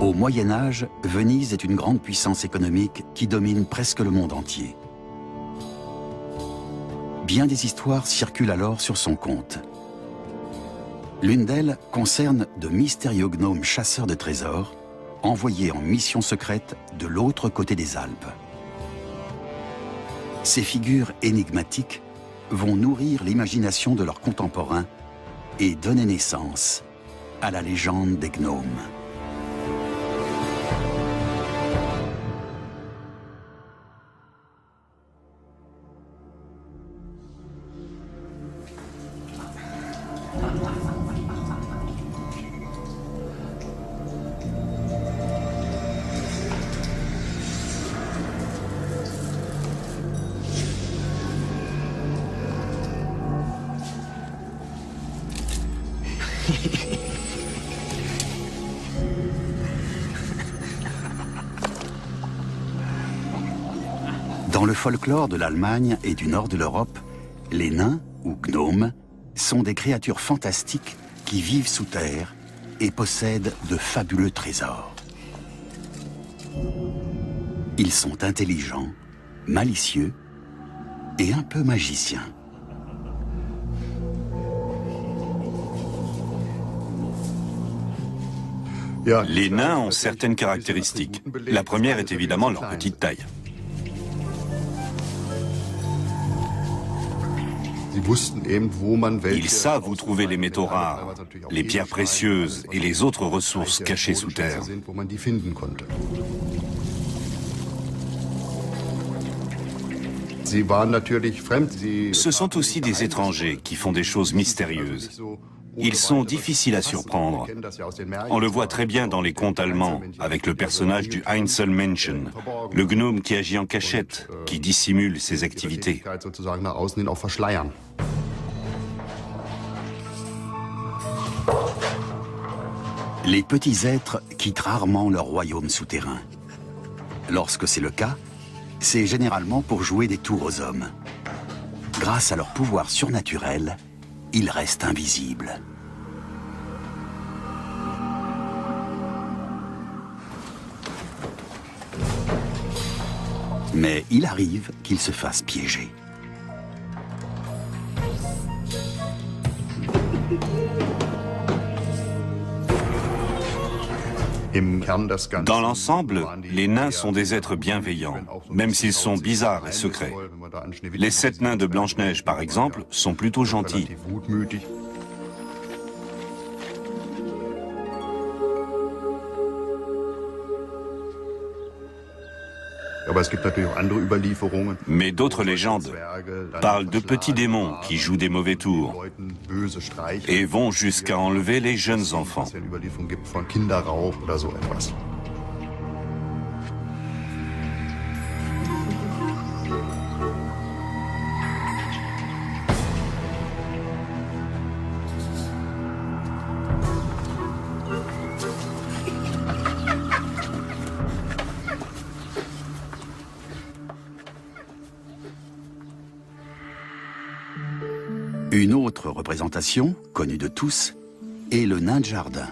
Au Moyen Âge, Venise est une grande puissance économique qui domine presque le monde entier. Bien des histoires circulent alors sur son compte. L'une d'elles concerne de mystérieux gnomes chasseurs de trésors, envoyés en mission secrète de l'autre côté des Alpes. Ces figures énigmatiques vont nourrir l'imagination de leurs contemporains et donner naissance à la légende des gnomes. Dans le folklore de l'Allemagne et du nord de l'Europe, les nains, ou gnomes, sont des créatures fantastiques qui vivent sous terre et possèdent de fabuleux trésors. Ils sont intelligents, malicieux et un peu magiciens. Les nains ont certaines caractéristiques. La première est évidemment leur petite taille. Ils savent où trouver les métaux rares, les pierres précieuses et les autres ressources cachées sous terre. Ce sont aussi des étrangers qui font des choses mystérieuses. Ils sont difficiles à surprendre. On le voit très bien dans les contes allemands, avec le personnage du Einzelmenschen, le gnome qui agit en cachette, qui dissimule ses activités. Les petits êtres quittent rarement leur royaume souterrain. Lorsque c'est le cas, c'est généralement pour jouer des tours aux hommes. Grâce à leur pouvoir surnaturel, ils restent invisibles. Mais il arrive qu'ils se fassent piéger. Dans l'ensemble, les nains sont des êtres bienveillants, même s'ils sont bizarres et secrets. Les 7 nains de Blanche-Neige, par exemple, sont plutôt gentils. Mais d'autres légendes parlent de petits démons qui jouent des mauvais tours et vont jusqu'à enlever les jeunes enfants. Une autre représentation, connue de tous, est le nain de jardin.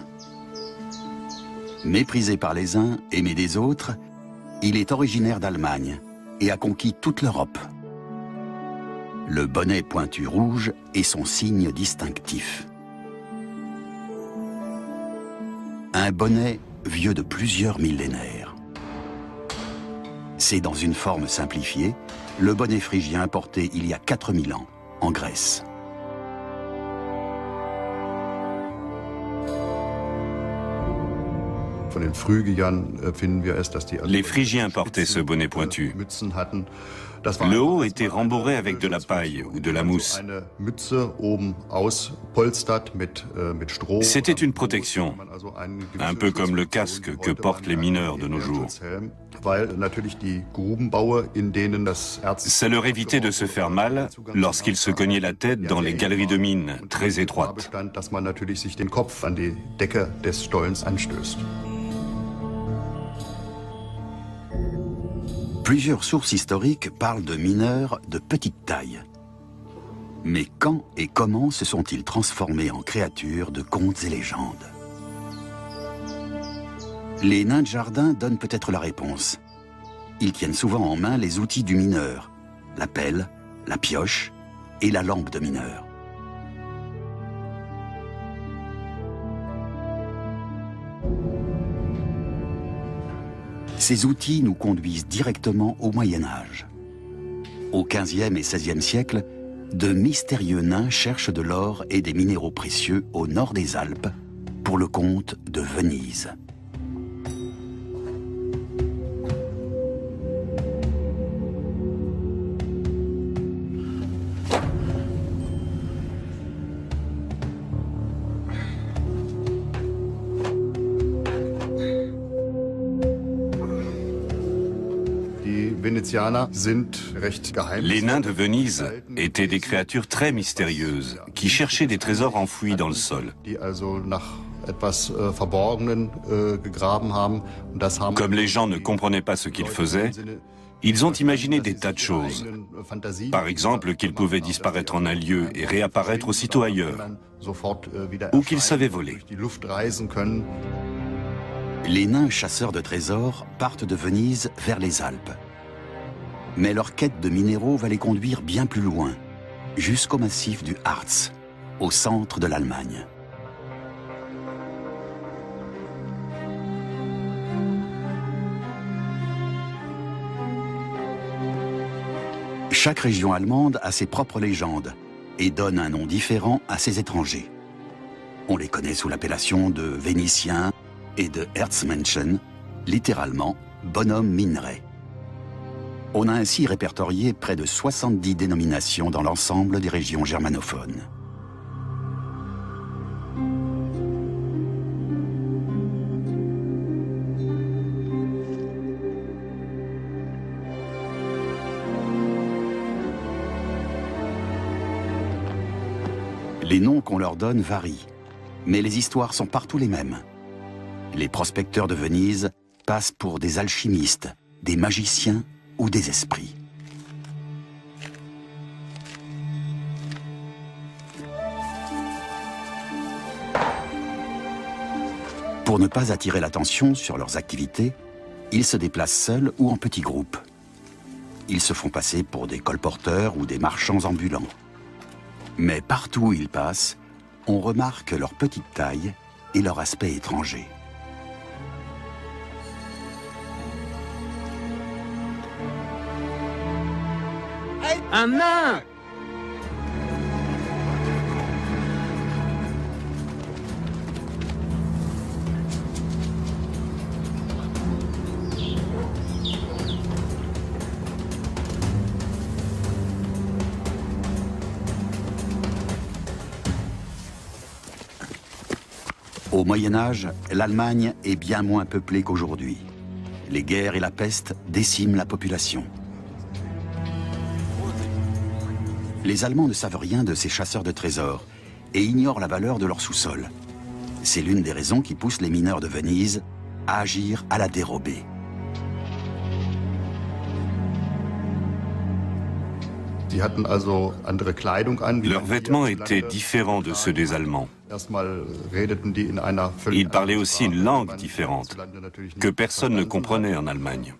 Méprisé par les uns, aimé des autres, il est originaire d'Allemagne et a conquis toute l'Europe. Le bonnet pointu rouge est son signe distinctif. Un bonnet vieux de plusieurs millénaires. C'est dans une forme simplifiée, le bonnet phrygien importé il y a 4000 ans, en Grèce. Les Phrygiens portaient ce bonnet pointu. Le haut était rembourré avec de la paille ou de la mousse. C'était une protection, un peu comme le casque que portent les mineurs de nos jours. Ça leur évitait de se faire mal lorsqu'ils se cognaient la tête dans les galeries de mines très étroites. Plusieurs sources historiques parlent de mineurs de petite taille. Mais quand et comment se sont-ils transformés en créatures de contes et légendes? Les nains de jardin donnent peut-être la réponse. Ils tiennent souvent en main les outils du mineur, la pelle, la pioche et la lampe de mineur. Ces outils nous conduisent directement au Moyen Âge. Au XVe et XVIe siècle, de mystérieux nains cherchent de l'or et des minéraux précieux au nord des Alpes, pour le compte de Venise. Les nains de Venise étaient des créatures très mystérieuses qui cherchaient des trésors enfouis dans le sol. Comme les gens ne comprenaient pas ce qu'ils faisaient, ils ont imaginé des tas de choses. Par exemple, qu'ils pouvaient disparaître en un lieu et réapparaître aussitôt ailleurs, ou qu'ils savaient voler. Les nains chasseurs de trésors partent de Venise vers les Alpes. Mais leur quête de minéraux va les conduire bien plus loin, jusqu'au massif du Harz, au centre de l'Allemagne. Chaque région allemande a ses propres légendes et donne un nom différent à ses étrangers. On les connaît sous l'appellation de Vénitiens et de Erzmenschen, littéralement bonhomme minerai. On a ainsi répertorié près de 70 dénominations dans l'ensemble des régions germanophones. Les noms qu'on leur donne varient, mais les histoires sont partout les mêmes. Les prospecteurs de Venise passent pour des alchimistes, des magiciens ou des esprits. Pour ne pas attirer l'attention sur leurs activités, ils se déplacent seuls ou en petits groupes. Ils se font passer pour des colporteurs ou des marchands ambulants. Mais partout où ils passent, on remarque leur petite taille et leur aspect étranger. Un nain! Au Moyen Âge, l'Allemagne est bien moins peuplée qu'aujourd'hui. Les guerres et la peste déciment la population. Les Allemands ne savent rien de ces chasseurs de trésors et ignorent la valeur de leur sous-sol. C'est l'une des raisons qui pousse les mineurs de Venise à agir à la dérobée. Leurs vêtements étaient différents de ceux des Allemands. Ils parlaient aussi une langue différente, que personne ne comprenait en Allemagne.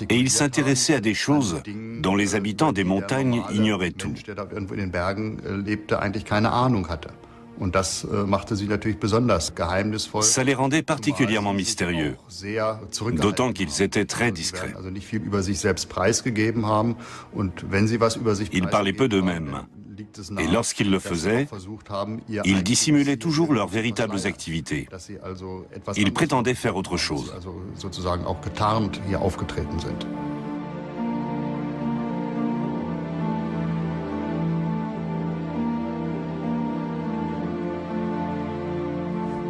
Et ils s'intéressaient à des choses dont les habitants des montagnes ignoraient tout. Ça les rendait particulièrement mystérieux, d'autant qu'ils étaient très discrets. Ils parlaient peu d'eux-mêmes. Et lorsqu'ils le faisaient, ils dissimulaient toujours leurs véritables activités. Ils prétendaient faire autre chose.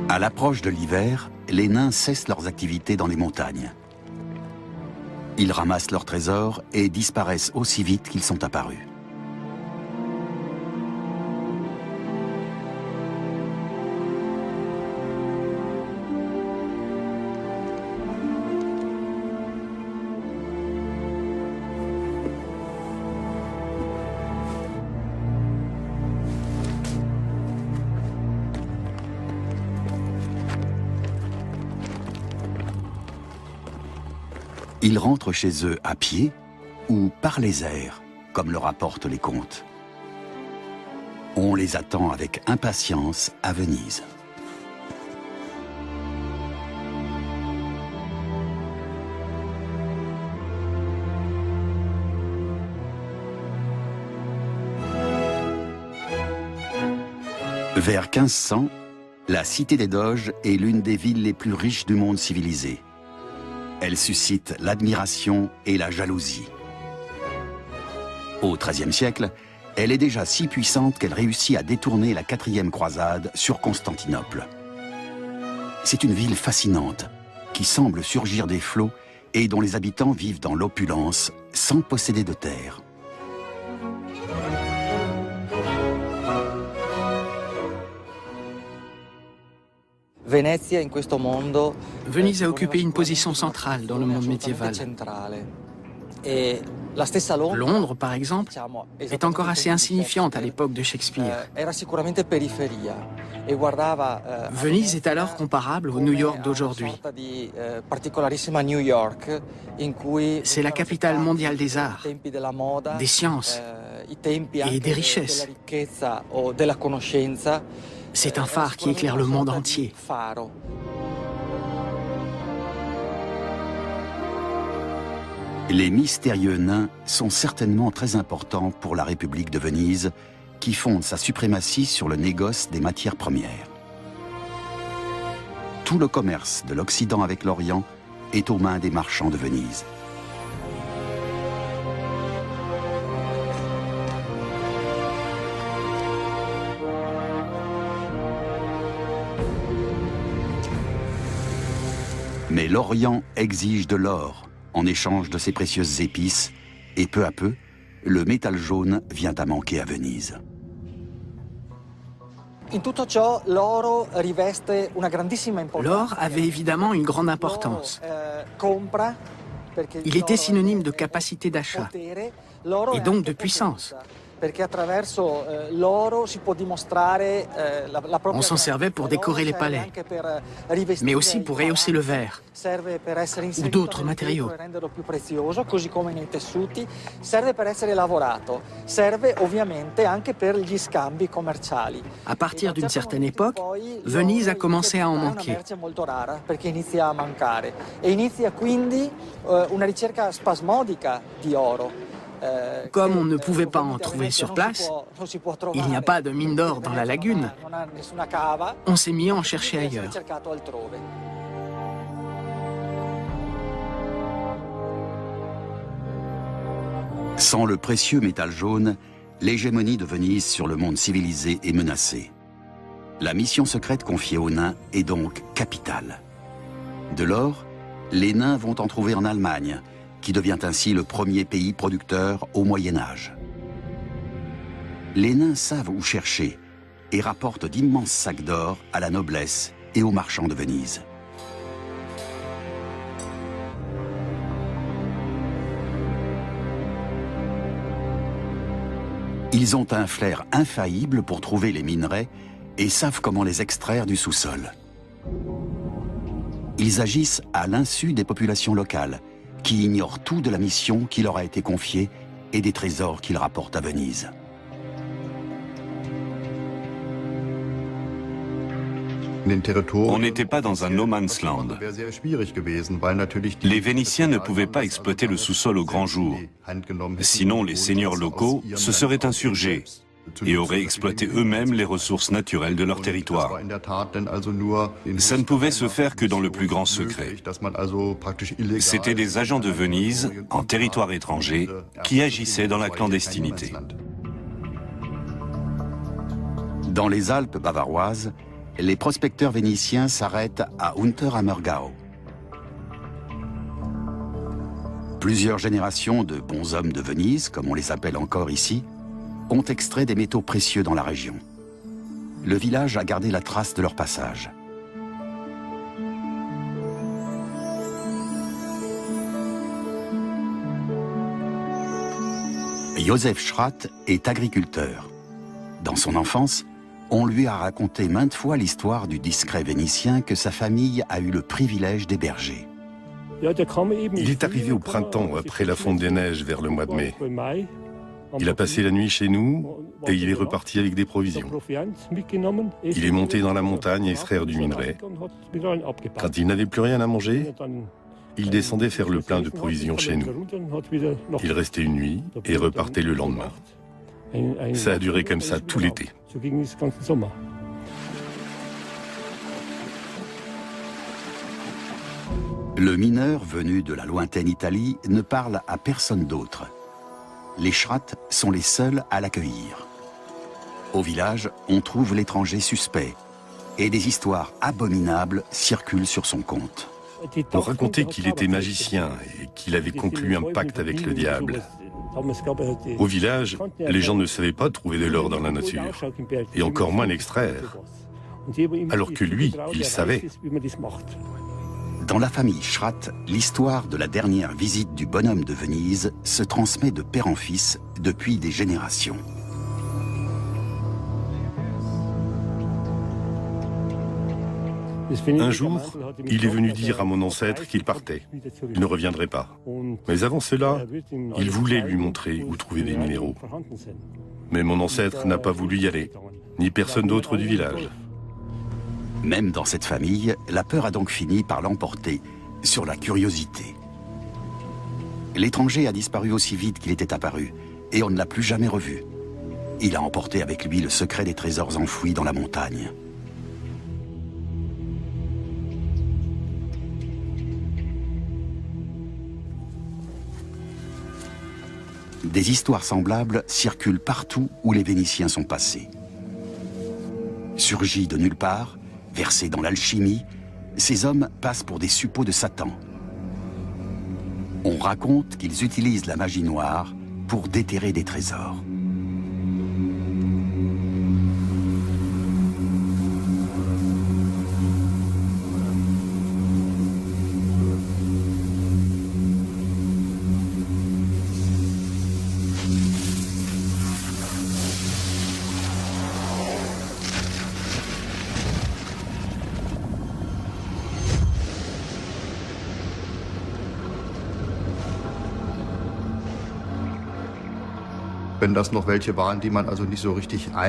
À l'approche de l'hiver, les nains cessent leurs activités dans les montagnes. Ils ramassent leurs trésors et disparaissent aussi vite qu'ils sont apparus. Ils rentrent chez eux à pied ou par les airs, comme le rapportent les contes. On les attend avec impatience à Venise. Vers 1500, la cité des Doges est l'une des villes les plus riches du monde civilisé. Elle suscite l'admiration et la jalousie. Au XIIIe siècle, elle est déjà si puissante qu'elle réussit à détourner la 4e croisade sur Constantinople. C'est une ville fascinante, qui semble surgir des flots et dont les habitants vivent dans l'opulence sans posséder de terre. Venise a occupé une position centrale dans le monde médiéval. Londres, par exemple, est encore assez insignifiante à l'époque de Shakespeare. Venise est alors comparable au New York d'aujourd'hui. C'est la capitale mondiale des arts, des sciences et des richesses. C'est un phare qui éclaire le monde entier. Les mystérieux nains sont certainement très importants pour la République de Venise, qui fonde sa suprématie sur le négoce des matières premières. Tout le commerce de l'Occident avec l'Orient est aux mains des marchands de Venise. Mais l'Orient exige de l'or en échange de ses précieuses épices, et peu à peu, le métal jaune vient à manquer à Venise. L'or avait évidemment une grande importance. Il était synonyme de capacité d'achat, et donc de puissance. On s'en servait pour décorer les palais, mais aussi pour rehausser le verre ou d'autres matériaux. À partir d'une certaine époque, Venise a commencé à en manquer. Comme on ne pouvait pas en trouver sur place, il n'y a pas de mine d'or dans la lagune, on s'est mis à en chercher ailleurs. Sans le précieux métal jaune, l'hégémonie de Venise sur le monde civilisé est menacée. La mission secrète confiée aux nains est donc capitale. De l'or, les nains vont en trouver en Allemagne, qui devient ainsi le premier pays producteur au Moyen-Âge. Les nains savent où chercher et rapportent d'immenses sacs d'or à la noblesse et aux marchands de Venise. Ils ont un flair infaillible pour trouver les minerais et savent comment les extraire du sous-sol. Ils agissent à l'insu des populations locales, qui ignorent tout de la mission qui leur a été confiée et des trésors qu'ils rapportent à Venise. On n'était pas dans un no man's land. Les Vénitiens ne pouvaient pas exploiter le sous-sol au grand jour. Sinon, les seigneurs locaux se seraient insurgés et auraient exploité eux-mêmes les ressources naturelles de leur territoire. Ça ne pouvait se faire que dans le plus grand secret. C'étaient des agents de Venise, en territoire étranger, qui agissaient dans la clandestinité. Dans les Alpes bavaroises, les prospecteurs vénitiens s'arrêtent à Unterammergau. Plusieurs générations de bons hommes de Venise, comme on les appelle encore ici, ont extrait des métaux précieux dans la région. Le village a gardé la trace de leur passage. Josef Schratt est agriculteur. Dans son enfance, on lui a raconté maintes fois l'histoire du discret Vénitien que sa famille a eu le privilège d'héberger. Il est arrivé au printemps, après la fonte des neiges, vers le mois de mai. Il a passé la nuit chez nous et il est reparti avec des provisions. Il est monté dans la montagne extraire du minerai. Quand il n'avait plus rien à manger, il descendait faire le plein de provisions chez nous. Il restait une nuit et repartait le lendemain. Ça a duré comme ça tout l'été. Le mineur venu de la lointaine Italie ne parle à personne d'autre. Les Schratt sont les seuls à l'accueillir. Au village, on trouve l'étranger suspect et des histoires abominables circulent sur son compte. On racontait qu'il était magicien et qu'il avait conclu un pacte avec le diable. Au village, les gens ne savaient pas trouver de l'or dans la nature, et encore moins l'extraire. Alors que lui, il savait. Dans la famille Schratt, l'histoire de la dernière visite du bonhomme de Venise se transmet de père en fils depuis des générations. Un jour, il est venu dire à mon ancêtre qu'il partait. Il ne reviendrait pas. Mais avant cela, il voulait lui montrer où trouver des minéraux. Mais mon ancêtre n'a pas voulu y aller, ni personne d'autre du village. Même dans cette famille, la peur a donc fini par l'emporter sur la curiosité. L'étranger a disparu aussi vite qu'il était apparu, et on ne l'a plus jamais revu. Il a emporté avec lui le secret des trésors enfouis dans la montagne. Des histoires semblables circulent partout où les Vénitiens sont passés. Surgis de nulle part, versés dans l'alchimie, ces hommes passent pour des suppôts de Satan. On raconte qu'ils utilisent la magie noire pour déterrer des trésors.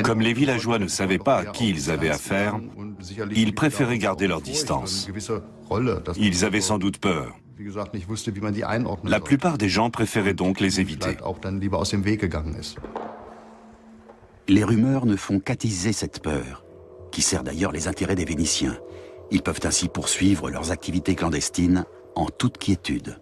Comme les villageois ne savaient pas à qui ils avaient affaire, ils préféraient garder leur distance. Ils avaient sans doute peur. La plupart des gens préféraient donc les éviter. Les rumeurs ne font qu'attiser cette peur, qui sert d'ailleurs les intérêts des Vénitiens. Ils peuvent ainsi poursuivre leurs activités clandestines en toute quiétude.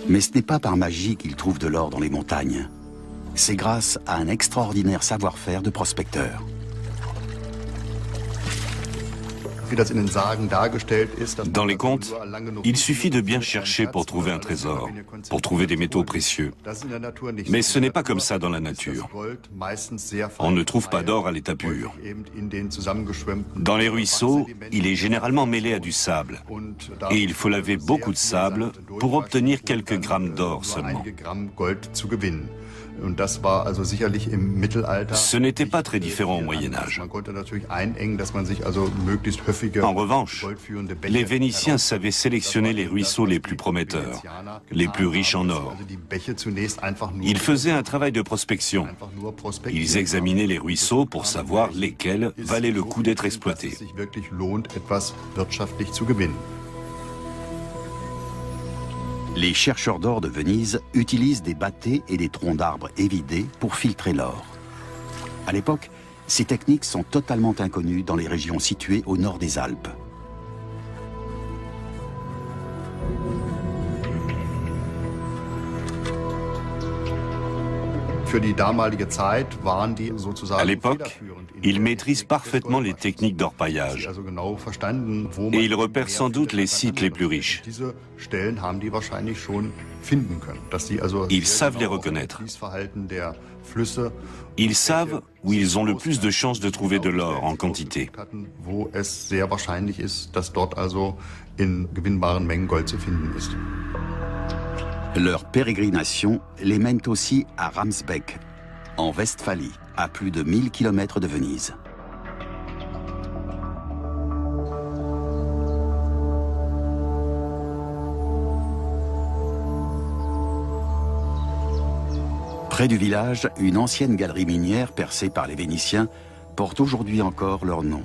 Mais ce n'est pas par magie qu'ils trouvent de l'or dans les montagnes. C'est grâce à un extraordinaire savoir-faire de prospecteurs. Dans les contes, il suffit de bien chercher pour trouver un trésor, pour trouver des métaux précieux. Mais ce n'est pas comme ça dans la nature. On ne trouve pas d'or à l'état pur. Dans les ruisseaux, il est généralement mêlé à du sable. Et il faut laver beaucoup de sable pour obtenir quelques grammes d'or seulement. Ce n'était pas très différent au Moyen-Âge. En revanche, les Vénitiens savaient sélectionner les ruisseaux les plus prometteurs, les plus riches en or. Ils faisaient un travail de prospection. Ils examinaient les ruisseaux pour savoir lesquels valaient le coup d'être exploités. Les chercheurs d'or de Venise utilisent des bâtés et des troncs d'arbres évidés pour filtrer l'or. À l'époque, ces techniques sont totalement inconnues dans les régions situées au nord des Alpes. À l'époque, il maîtrise parfaitement les techniques d'orpaillage et il repère sans doute les sites les plus riches. Ils savent les reconnaître. Ils savent où ils ont le plus de chances de trouver de l'or en quantité. Leurs pérégrinations les mènent aussi à Ramsbeck, en Westphalie, à plus de 1000 km de Venise. Près du village, une ancienne galerie minière percée par les Vénitiens porte aujourd'hui encore leur nom.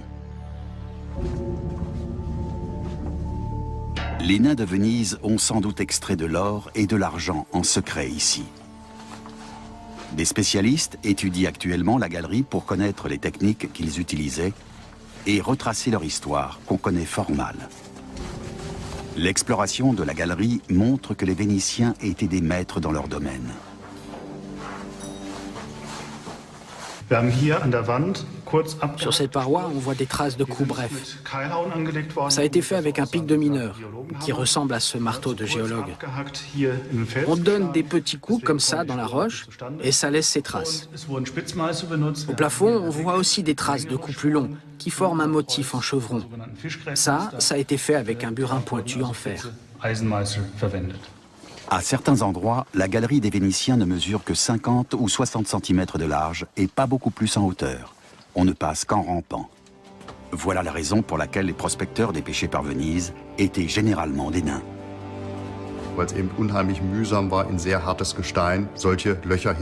Les nains de Venise ont sans doute extrait de l'or et de l'argent en secret ici. Des spécialistes étudient actuellement la galerie pour connaître les techniques qu'ils utilisaient et retracer leur histoire, qu'on connaît fort mal. L'exploration de la galerie montre que les Vénitiens étaient des maîtres dans leur domaine. Sur cette paroi, on voit des traces de coups brefs. Ça a été fait avec un pic de mineur, qui ressemble à ce marteau de géologue. On donne des petits coups comme ça dans la roche, et ça laisse ses traces. Au plafond, on voit aussi des traces de coups plus longs, qui forment un motif en chevron. Ça a été fait avec un burin pointu en fer. À certains endroits, la galerie des Vénitiens ne mesure que 50 ou 60 cm de large et pas beaucoup plus en hauteur. On ne passe qu'en rampant. Voilà la raison pour laquelle les prospecteurs dépêchés par Venise étaient généralement des nains.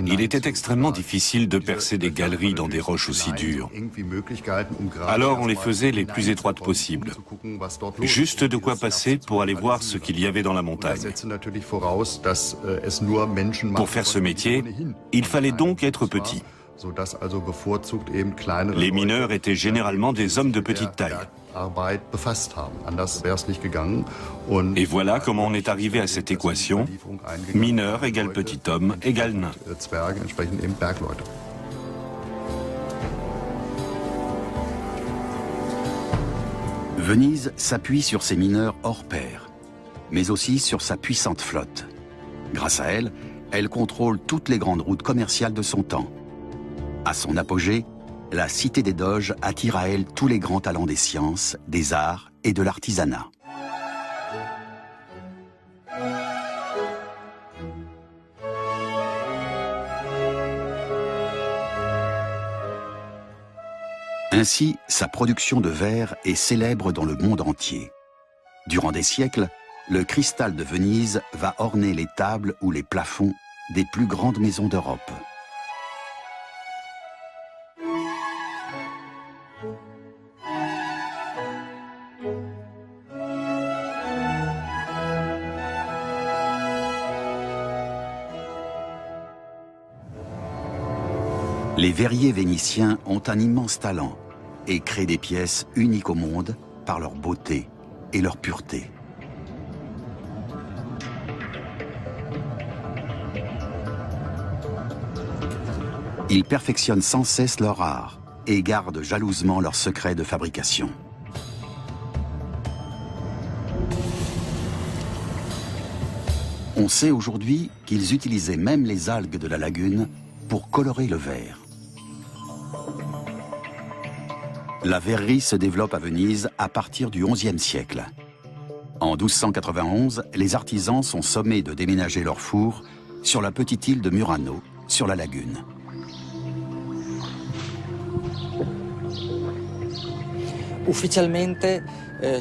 Il était extrêmement difficile de percer des galeries dans des roches aussi dures. Alors on les faisait les plus étroites possibles. Juste de quoi passer pour aller voir ce qu'il y avait dans la montagne. Pour faire ce métier, il fallait donc être petit. Les mineurs étaient généralement des hommes de petite taille. Et voilà comment on est arrivé à cette équation. Mineur égale petit homme égale nain. Venise s'appuie sur ses mineurs hors pair, mais aussi sur sa puissante flotte. Grâce à elle, elle contrôle toutes les grandes routes commerciales de son temps. À son apogée, la cité des Doges attire à elle tous les grands talents des sciences, des arts et de l'artisanat. Ainsi, sa production de verre est célèbre dans le monde entier. Durant des siècles, le cristal de Venise va orner les tables ou les plafonds des plus grandes maisons d'Europe. Les verriers vénitiens ont un immense talent et créent des pièces uniques au monde par leur beauté et leur pureté. Ils perfectionnent sans cesse leur art et gardent jalousement leurs secrets de fabrication. On sait aujourd'hui qu'ils utilisaient même les algues de la lagune pour colorer le verre. La verrerie se développe à Venise à partir du XIe siècle. En 1291, les artisans sont sommés de déménager leur four sur la petite île de Murano, sur la lagune.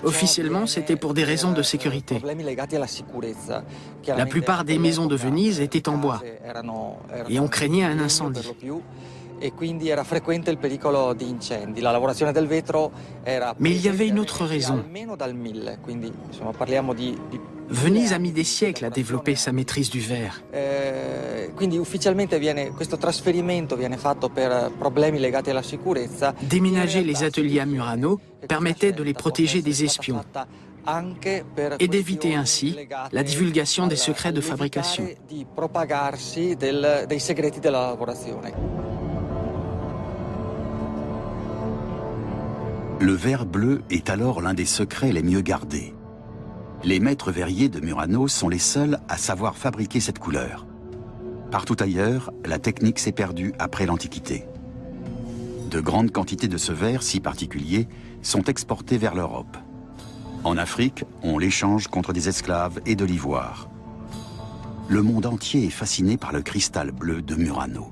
Officiellement, c'était pour des raisons de sécurité. La plupart des maisons de Venise étaient en bois et on craignait un incendie. Mais il y avait une autre raison. Venise a mis des siècles à développer sa maîtrise du verre. Déménager les ateliers à Murano permettait de les protéger des espions. et d'éviter ainsi la divulgation des secrets de fabrication. Le verre bleu est alors l'un des secrets les mieux gardés. Les maîtres verriers de Murano sont les seuls à savoir fabriquer cette couleur. Partout ailleurs, la technique s'est perdue après l'Antiquité. De grandes quantités de ce verre si particulier sont exportées vers l'Europe. En Afrique, on l'échange contre des esclaves et de l'ivoire. Le monde entier est fasciné par le cristal bleu de Murano.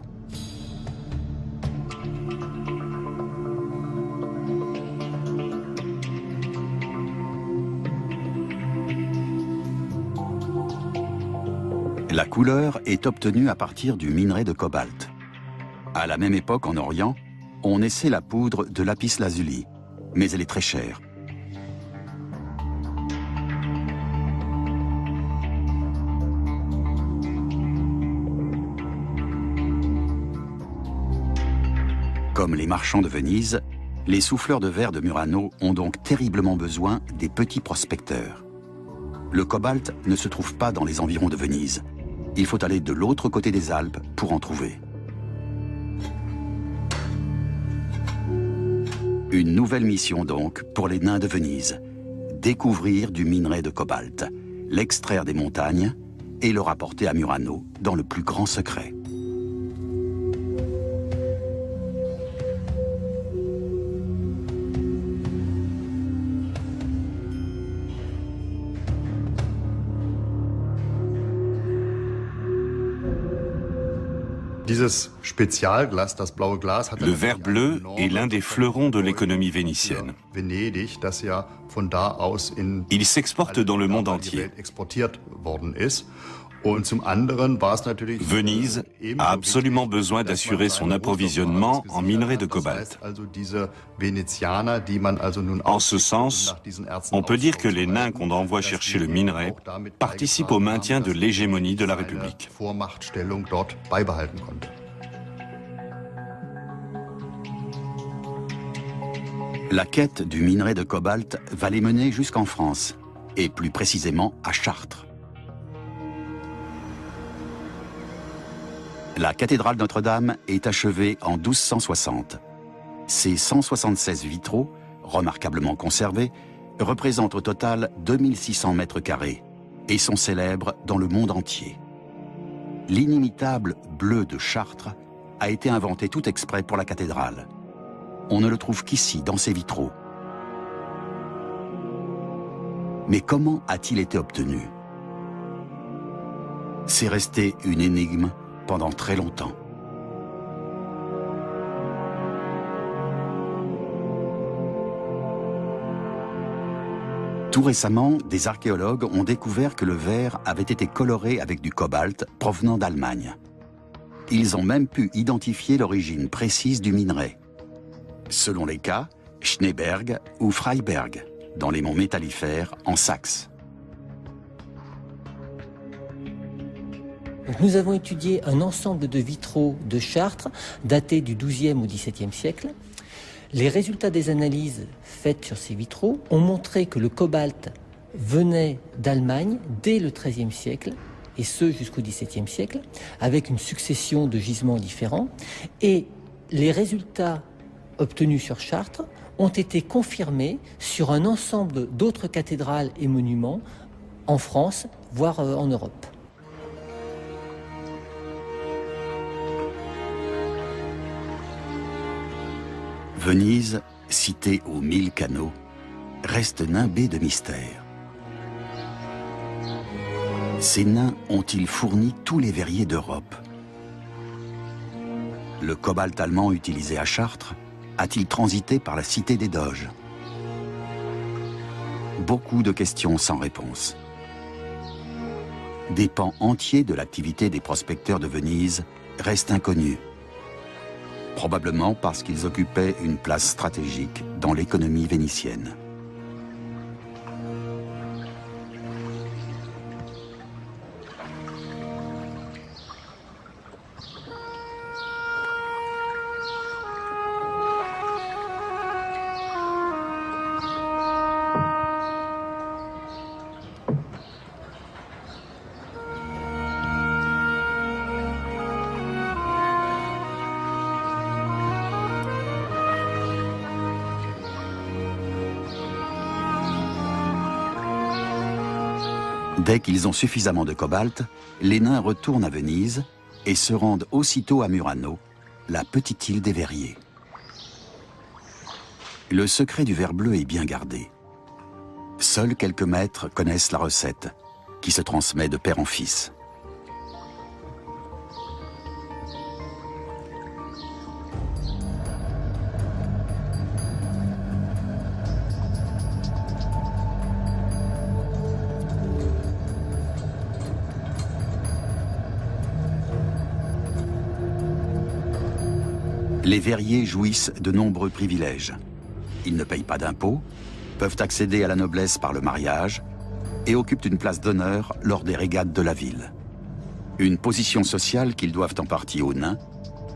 La couleur est obtenue à partir du minerai de cobalt. À la même époque, en Orient, on essaie la poudre de lapis lazuli, mais elle est très chère. Comme les marchands de Venise, les souffleurs de verre de Murano ont donc terriblement besoin des petits prospecteurs. Le cobalt ne se trouve pas dans les environs de Venise. Il faut aller de l'autre côté des Alpes pour en trouver. Une nouvelle mission donc pour les nains de Venise. Découvrir du minerai de cobalt, l'extraire des montagnes et le rapporter à Murano dans le plus grand secret. Le verre bleu est l'un des fleurons de l'économie vénitienne. Il s'exporte dans le monde entier. Venise a absolument besoin d'assurer son approvisionnement en minerai de cobalt. En ce sens, on peut dire que les nains qu'on envoie chercher le minerai participent au maintien de l'hégémonie de la République. La quête du minerai de cobalt va les mener jusqu'en France, et plus précisément à Chartres. La cathédrale Notre-Dame est achevée en 1260. Ses 176 vitraux, remarquablement conservés, représentent au total 2600 mètres carrés et sont célèbres dans le monde entier. L'inimitable bleu de Chartres a été inventé tout exprès pour la cathédrale. On ne le trouve qu'ici, dans ces vitraux. Mais comment a-t-il été obtenu? C'est resté une énigme pendant très longtemps. Tout récemment, des archéologues ont découvert que le verre avait été coloré avec du cobalt provenant d'Allemagne. Ils ont même pu identifier l'origine précise du minerai. Selon les cas, Schneeberg ou Freiberg, dans les monts Métallifères en Saxe. Nous avons étudié un ensemble de vitraux de Chartres datés du XIIe au XVIIe siècle. Les résultats des analyses faites sur ces vitraux ont montré que le cobalt venait d'Allemagne dès le XIIIe siècle, et ce jusqu'au XVIIe siècle, avec une succession de gisements différents. Et les résultats obtenus sur Chartres ont été confirmés sur un ensemble d'autres cathédrales et monuments en France, voire en Europe. Venise, cité aux 1000 canaux, reste nimbée de mystères. Ces nains ont-ils fourni tous les verriers d'Europe? Le cobalt allemand utilisé à Chartres a-t-il transité par la cité des Doges? Beaucoup de questions sans réponse. Des pans entiers de l'activité des prospecteurs de Venise restent inconnus. Probablement parce qu'ils occupaient une place stratégique dans l'économie vénitienne. Dès qu'ils ont suffisamment de cobalt, les nains retournent à Venise et se rendent aussitôt à Murano, la petite île des verriers. Le secret du verre bleu est bien gardé. Seuls quelques maîtres connaissent la recette, qui se transmet de père en fils. Les verriers jouissent de nombreux privilèges. Ils ne payent pas d'impôts, peuvent accéder à la noblesse par le mariage et occupent une place d'honneur lors des régates de la ville. Une position sociale qu'ils doivent en partie aux nains,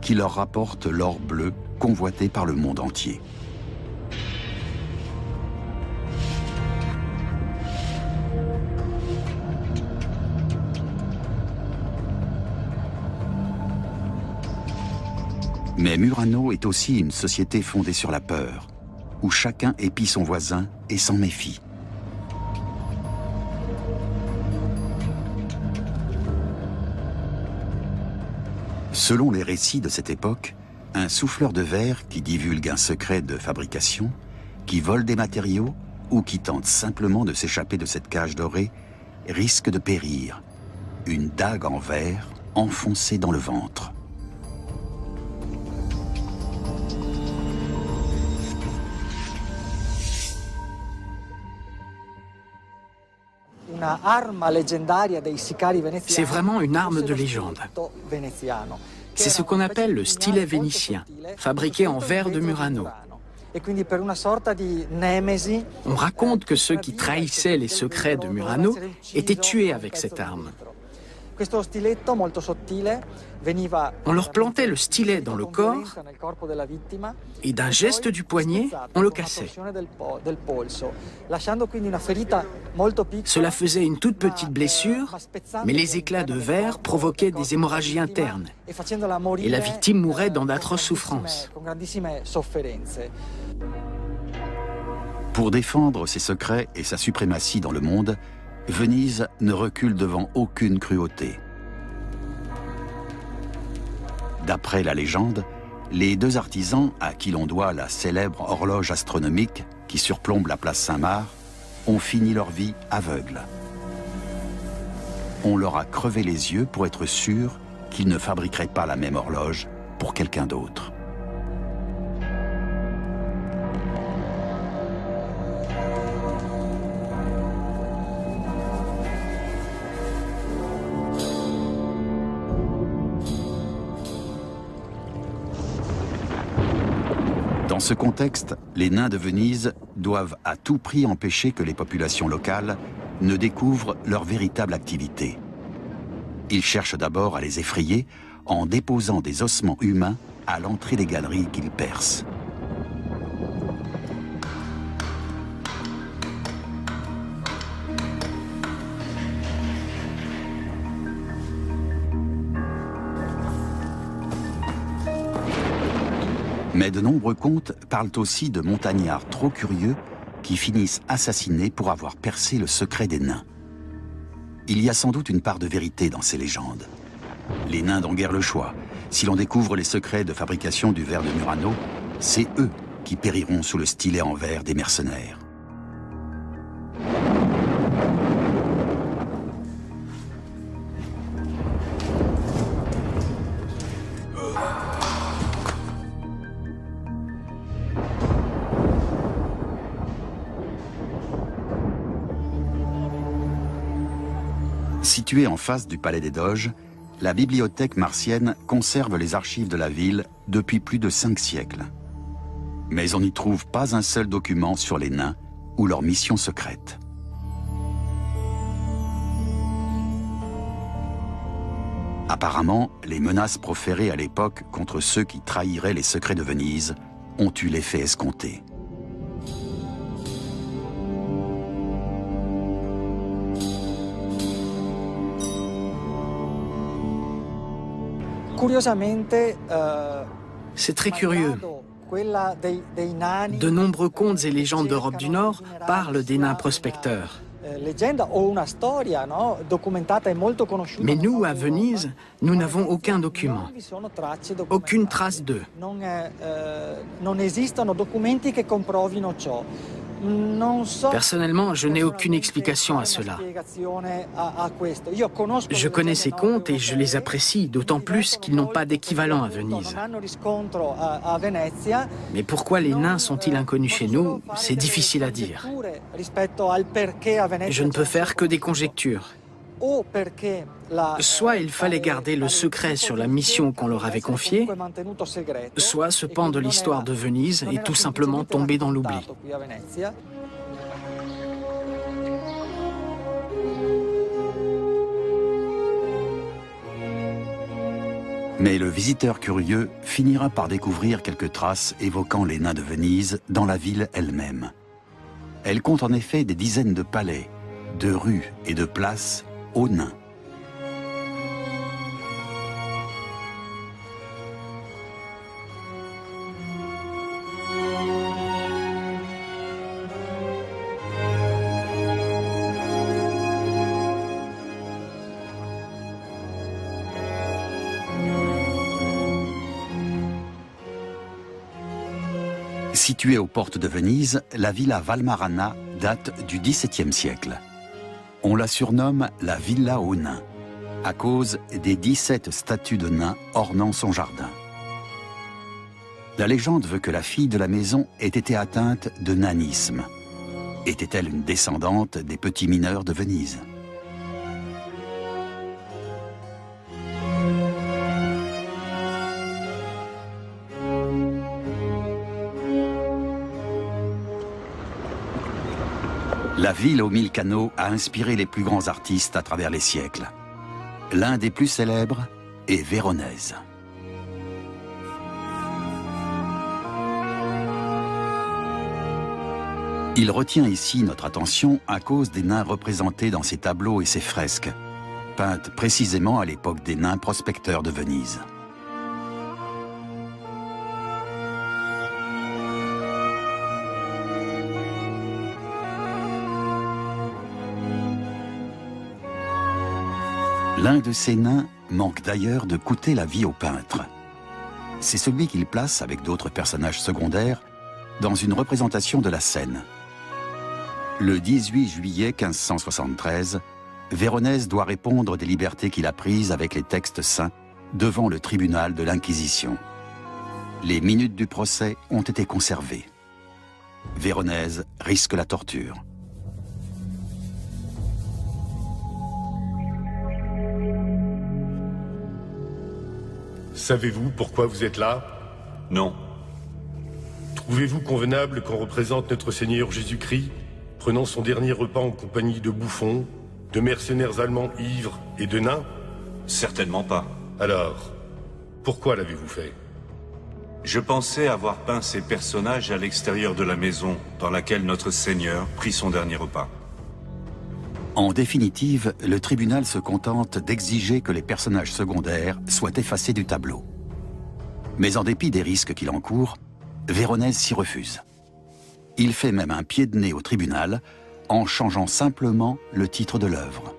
qui leur rapportent l'or bleu convoité par le monde entier. Mais Murano est aussi une société fondée sur la peur, où chacun épie son voisin et s'en méfie. Selon les récits de cette époque, un souffleur de verre qui divulgue un secret de fabrication, qui vole des matériaux ou qui tente simplement de s'échapper de cette cage dorée risque de périr, une dague en verre enfoncée dans le ventre. C'est vraiment une arme de légende. C'est ce qu'on appelle le stylet vénitien, fabriqué en verre de Murano. On raconte que ceux qui trahissaient les secrets de Murano étaient tués avec cette arme. On leur plantait le stylet dans le corps et d'un geste du poignet, on le cassait. Cela faisait une toute petite blessure, mais les éclats de verre provoquaient des hémorragies internes et la victime mourait dans d'atroces souffrances. Pour défendre ses secrets et sa suprématie dans le monde, Venise ne recule devant aucune cruauté. D'après la légende, les deux artisans à qui l'on doit la célèbre horloge astronomique qui surplombe la place Saint-Marc ont fini leur vie aveugles. On leur a crevé les yeux pour être sûr qu'ils ne fabriqueraient pas la même horloge pour quelqu'un d'autre. Dans ce contexte, les nains de Venise doivent à tout prix empêcher que les populations locales ne découvrent leur véritable activité. Ils cherchent d'abord à les effrayer en déposant des ossements humains à l'entrée des galeries qu'ils percent. Mais de nombreux contes parlent aussi de montagnards trop curieux qui finissent assassinés pour avoir percé le secret des nains. Il y a sans doute une part de vérité dans ces légendes. Les nains n'ont guère le choix. Si l'on découvre les secrets de fabrication du verre de Murano, c'est eux qui périront sous le stylet en verre des mercenaires. Située en face du palais des Doges, la bibliothèque martienne conserve les archives de la ville depuis plus de 5 siècles. Mais on n'y trouve pas un seul document sur les nains ou leur mission secrète. Apparemment, les menaces proférées à l'époque contre ceux qui trahiraient les secrets de Venise ont eu l'effet escompté. C'est très curieux. De nombreux contes et légendes d'Europe du Nord parlent des nains prospecteurs. Mais nous, à Venise, nous n'avons aucun document, aucune trace d'eux. Personnellement, je n'ai aucune explication à cela. Je connais ces contes et je les apprécie, d'autant plus qu'ils n'ont pas d'équivalent à Venise. Mais pourquoi les nains sont-ils inconnus chez nous? C'est difficile à dire. Je ne peux faire que des conjectures. Soit il fallait garder le secret sur la mission qu'on leur avait confiée, soit ce pan de l'histoire de Venise est tout simplement tombé dans l'oubli. Mais le visiteur curieux finira par découvrir quelques traces évoquant les nains de Venise dans la ville elle-même. Elle compte en effet des dizaines de palais, de rues et de places aux nains. Située aux portes de Venise, la villa Valmarana date du XVIIe siècle. On la surnomme la Villa aux nains, à cause des 17 statues de nains ornant son jardin. La légende veut que la fille de la maison ait été atteinte de nanisme. Était-elle une descendante des petits mineurs de Venise ? La ville aux 1000 canaux a inspiré les plus grands artistes à travers les siècles. L'un des plus célèbres est Véronèse. Il retient ici notre attention à cause des nains représentés dans ses tableaux et ses fresques, peintes précisément à l'époque des nains prospecteurs de Venise. L'un de ces nains manque d'ailleurs de coûter la vie au peintre. C'est celui qu'il place avec d'autres personnages secondaires dans une représentation de la scène. Le 18 juillet 1573, Véronèse doit répondre des libertés qu'il a prises avec les textes saints devant le tribunal de l'Inquisition. Les minutes du procès ont été conservées. Véronèse risque la torture. Savez-vous pourquoi vous êtes là? Non. Trouvez-vous convenable qu'on représente notre Seigneur Jésus-Christ prenant son dernier repas en compagnie de bouffons, de mercenaires allemands ivres et de nains? Certainement pas. Alors, pourquoi l'avez-vous fait? Je pensais avoir peint ces personnages à l'extérieur de la maison dans laquelle notre Seigneur prit son dernier repas. En définitive, le tribunal se contente d'exiger que les personnages secondaires soient effacés du tableau. Mais en dépit des risques qu'il encourt, Véronèse s'y refuse. Il fait même un pied de nez au tribunal en changeant simplement le titre de l'œuvre.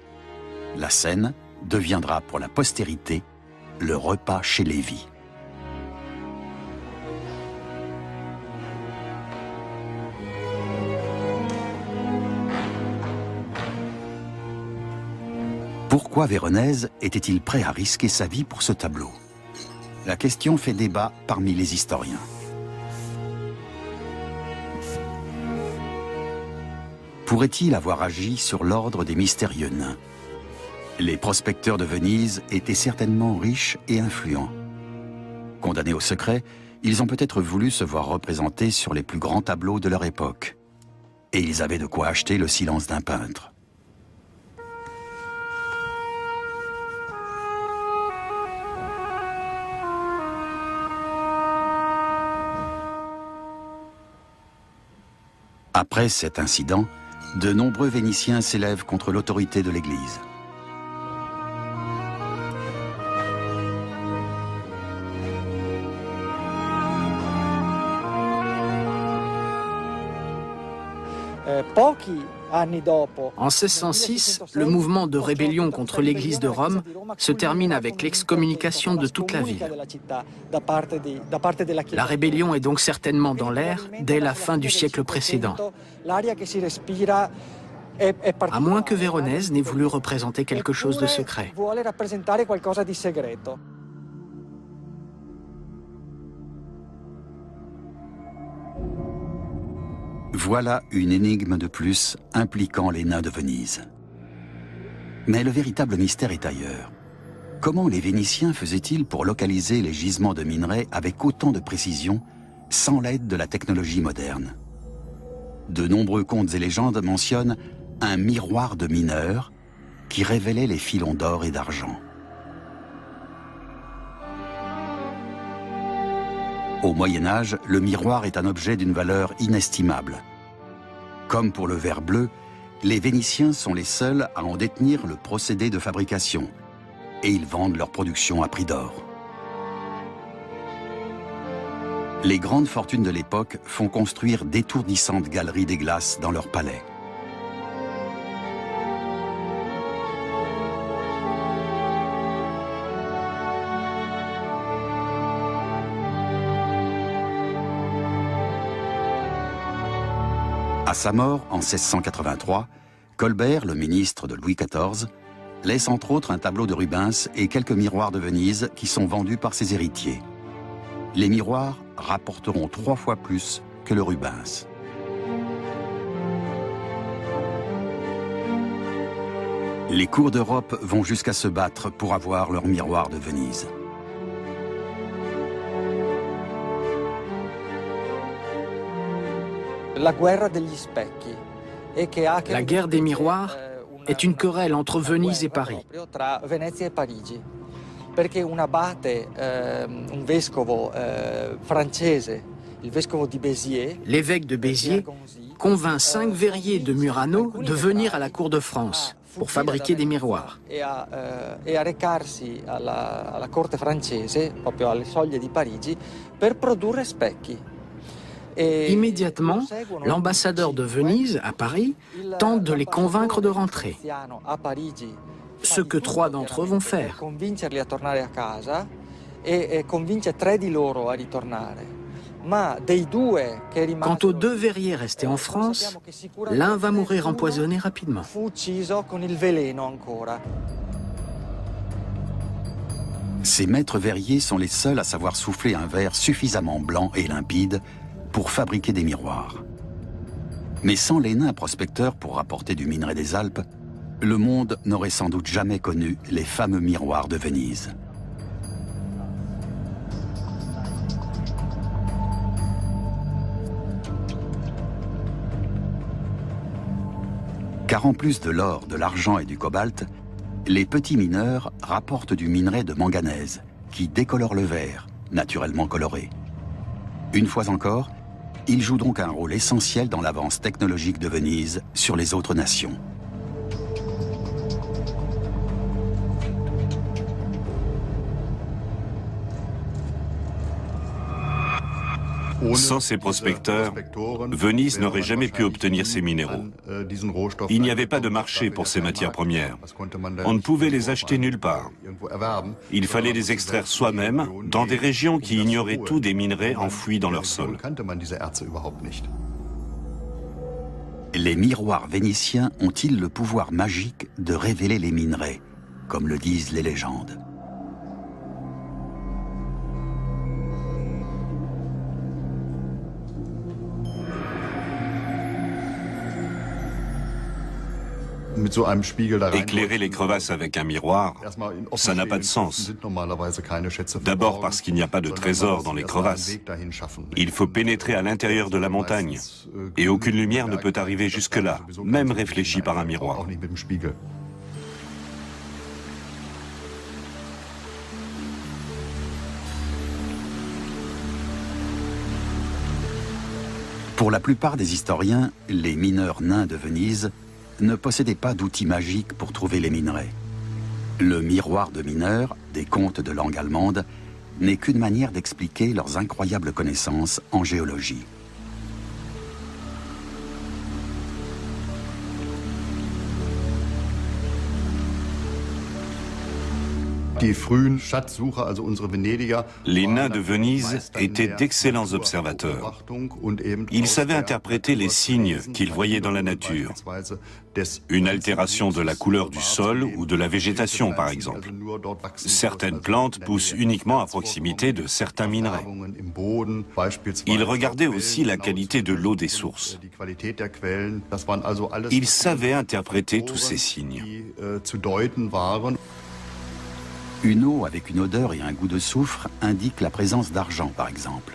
La scène deviendra pour la postérité le repas chez Lévi. Pourquoi Véronèse était-il prêt à risquer sa vie pour ce tableau? La question fait débat parmi les historiens. Pourrait-il avoir agi sur l'ordre des mystérieux nains? Les prospecteurs de Venise étaient certainement riches et influents. Condamnés au secret, ils ont peut-être voulu se voir représentés sur les plus grands tableaux de leur époque. Et ils avaient de quoi acheter le silence d'un peintre. Après cet incident, de nombreux Vénitiens s'élèvent contre l'autorité de l'Église. En 1606, le mouvement de rébellion contre l'Église de Rome se termine avec l'excommunication de toute la ville. La rébellion est donc certainement dans l'air dès la fin du siècle précédent, à moins que Véronèse n'ait voulu représenter quelque chose de secret. Voilà une énigme de plus impliquant les nains de Venise. Mais le véritable mystère est ailleurs. Comment les Vénitiens faisaient-ils pour localiser les gisements de minerais avec autant de précision, sans l'aide de la technologie moderne? De nombreux contes et légendes mentionnent un miroir de mineurs qui révélait les filons d'or et d'argent. Au Moyen-Âge, le miroir est un objet d'une valeur inestimable. Comme pour le verre bleu, les Vénitiens sont les seuls à en détenir le procédé de fabrication, et ils vendent leur production à prix d'or. Les grandes fortunes de l'époque font construire d'étourdissantes galeries des glaces dans leurs palais. À sa mort, en 1683, Colbert, le ministre de Louis XIV, laisse entre autres un tableau de Rubens et quelques miroirs de Venise qui sont vendus par ses héritiers. Les miroirs rapporteront 3 fois plus que le Rubens. Les cours d'Europe vont jusqu'à se battre pour avoir leur miroir de Venise. La guerre des miroirs est une querelle entre Venise et Paris. L'évêque de Béziers convainc 5 verriers de Murano de venir à la cour de France pour fabriquer des miroirs. Immédiatement, l'ambassadeur de Venise à Paris tente de les convaincre de rentrer. Ce que 3 d'entre eux vont faire. Quant aux 2 verriers restés en France, l'un va mourir empoisonné rapidement. Ces maîtres verriers sont les seuls à savoir souffler un verre suffisamment blanc et limpide pour fabriquer des miroirs. Mais sans les nains prospecteurs pour rapporter du minerai des Alpes, le monde n'aurait sans doute jamais connu les fameux miroirs de Venise. Car en plus de l'or, de l'argent et du cobalt, les petits mineurs rapportent du minerai de manganèse, qui décolore le verre, naturellement coloré. Une fois encore, ils jouent donc un rôle essentiel dans l'avance technologique de Venise sur les autres nations. Sans ces prospecteurs, Venise n'aurait jamais pu obtenir ces minéraux. Il n'y avait pas de marché pour ces matières premières. On ne pouvait les acheter nulle part. Il fallait les extraire soi-même dans des régions qui ignoraient tout des minerais enfouis dans leur sol. Les miroirs vénitiens ont-ils le pouvoir magique de révéler les minerais, comme le disent les légendes ? Éclairer les crevasses avec un miroir, ça n'a pas de sens. D'abord parce qu'il n'y a pas de trésor dans les crevasses. Il faut pénétrer à l'intérieur de la montagne. Et aucune lumière ne peut arriver jusque-là, même réfléchie par un miroir. Pour la plupart des historiens, les mineurs nains de Venise ne possédaient pas d'outils magiques pour trouver les minerais. Le miroir de mineurs, des contes de langue allemande, n'est qu'une manière d'expliquer leurs incroyables connaissances en géologie. Les nains de Venise étaient d'excellents observateurs. Ils savaient interpréter les signes qu'ils voyaient dans la nature. Une altération de la couleur du sol ou de la végétation, par exemple. Certaines plantes poussent uniquement à proximité de certains minerais. Ils regardaient aussi la qualité de l'eau des sources. Ils savaient interpréter tous ces signes. Une eau avec une odeur et un goût de soufre indique la présence d'argent, par exemple.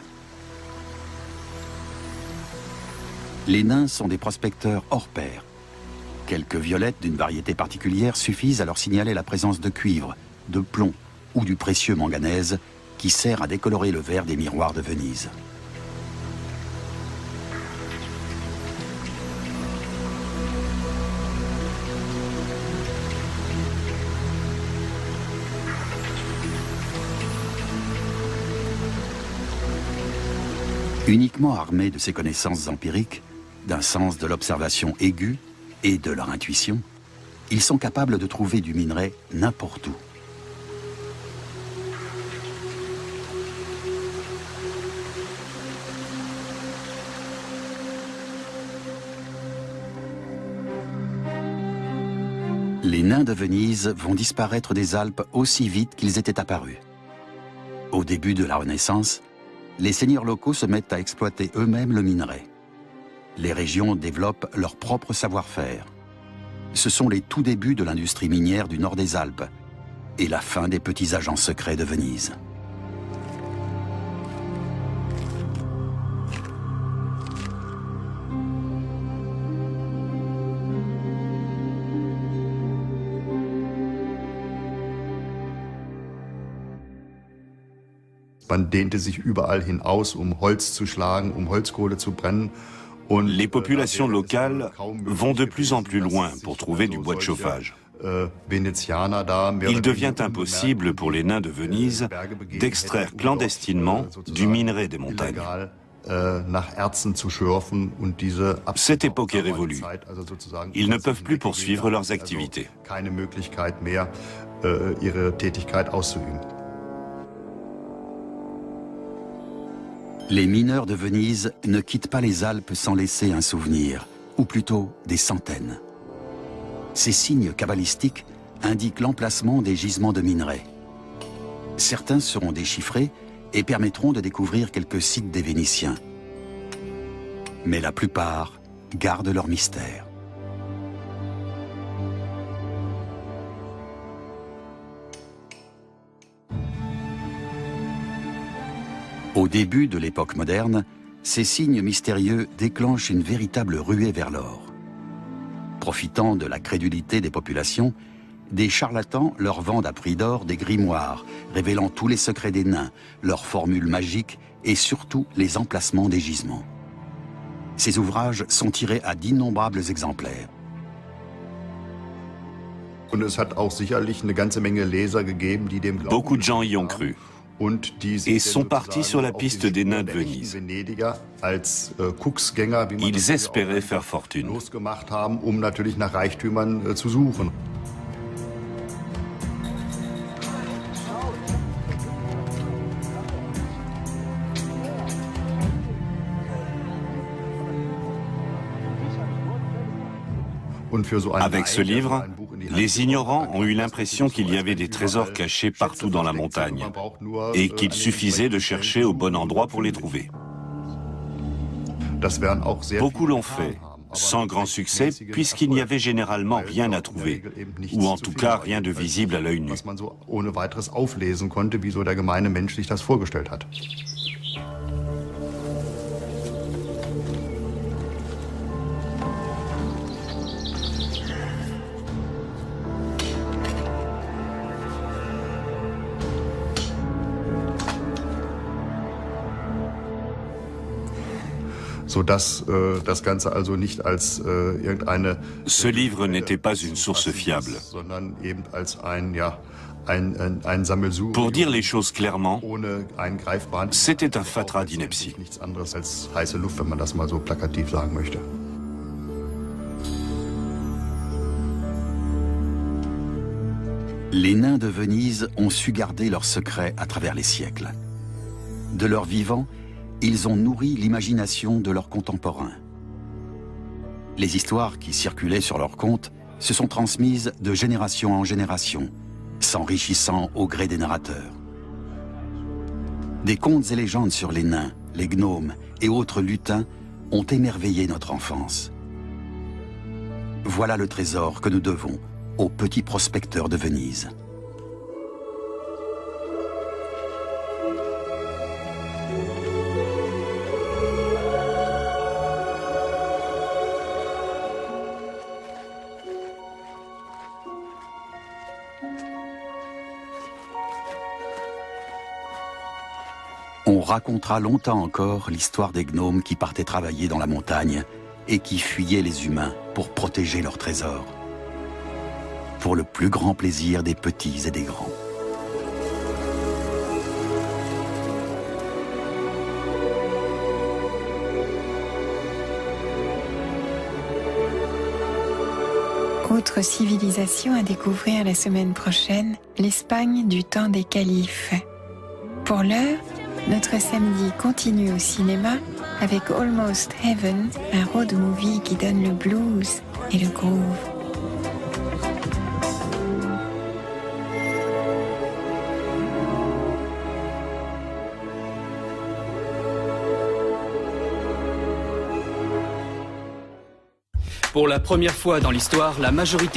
Les nains sont des prospecteurs hors pair. Quelques violettes d'une variété particulière suffisent à leur signaler la présence de cuivre, de plomb ou du précieux manganèse qui sert à décolorer le verre des miroirs de Venise. Uniquement armés de ces connaissances empiriques, d'un sens de l'observation aiguë et de leur intuition, ils sont capables de trouver du minerai n'importe où. Les nains de Venise vont disparaître des Alpes aussi vite qu'ils étaient apparus. Au début de la Renaissance, les seigneurs locaux se mettent à exploiter eux-mêmes le minerai. Les régions développent leur propre savoir-faire. Ce sont les tout débuts de l'industrie minière du nord des Alpes et la fin des petits agents secrets de Venise. Man dehnte sich überall hinaus, Holz zu schlagen, Holzkohle zu brennen. Les populations locales vont de plus en plus loin pour trouver du bois de chauffage. Il devient impossible pour les nains de Venise d'extraire clandestinement du minerai des montagnes. Cette époque est révolue. Ils ne peuvent plus poursuivre leurs activités. Les mineurs de Venise ne quittent pas les Alpes sans laisser un souvenir, ou plutôt des centaines. Ces signes cabalistiques indiquent l'emplacement des gisements de minerais. Certains seront déchiffrés et permettront de découvrir quelques sites des Vénitiens. Mais la plupart gardent leur mystère. Au début de l'époque moderne, ces signes mystérieux déclenchent une véritable ruée vers l'or. Profitant de la crédulité des populations, des charlatans leur vendent à prix d'or des grimoires, révélant tous les secrets des nains, leurs formules magiques et surtout les emplacements des gisements. Ces ouvrages sont tirés à d'innombrables exemplaires. Beaucoup de gens y ont cru et sont partis sur la piste des nains de Venise. Ils espéraient faire fortune. Avec ce livre, les ignorants ont eu l'impression qu'il y avait des trésors cachés partout dans la montagne et qu'il suffisait de chercher au bon endroit pour les trouver. Beaucoup l'ont fait, sans grand succès, puisqu'il n'y avait généralement rien à trouver, ou en tout cas rien de visible à l'œil nu. Ce livre n'était pas une source fiable. Pour dire les choses clairement, c'était un fatras d'ineptie. Les nains de Venise ont su garder leurs secrets à travers les siècles. De leur vivant, ils ont nourri l'imagination de leurs contemporains. Les histoires qui circulaient sur leurs contes se sont transmises de génération en génération, s'enrichissant au gré des narrateurs. Des contes et légendes sur les nains, les gnomes et autres lutins ont émerveillé notre enfance. Voilà le trésor que nous devons aux petits prospecteurs de Venise. On racontera longtemps encore l'histoire des gnomes qui partaient travailler dans la montagne et qui fuyaient les humains pour protéger leurs trésors. Pour le plus grand plaisir des petits et des grands. Autre civilisation à découvrir la semaine prochaine, l'Espagne du temps des califes. Pour l'heure, notre samedi continue au cinéma avec Almost Heaven, un road movie qui donne le blues et le groove. Pour la première fois dans l'histoire, la majorité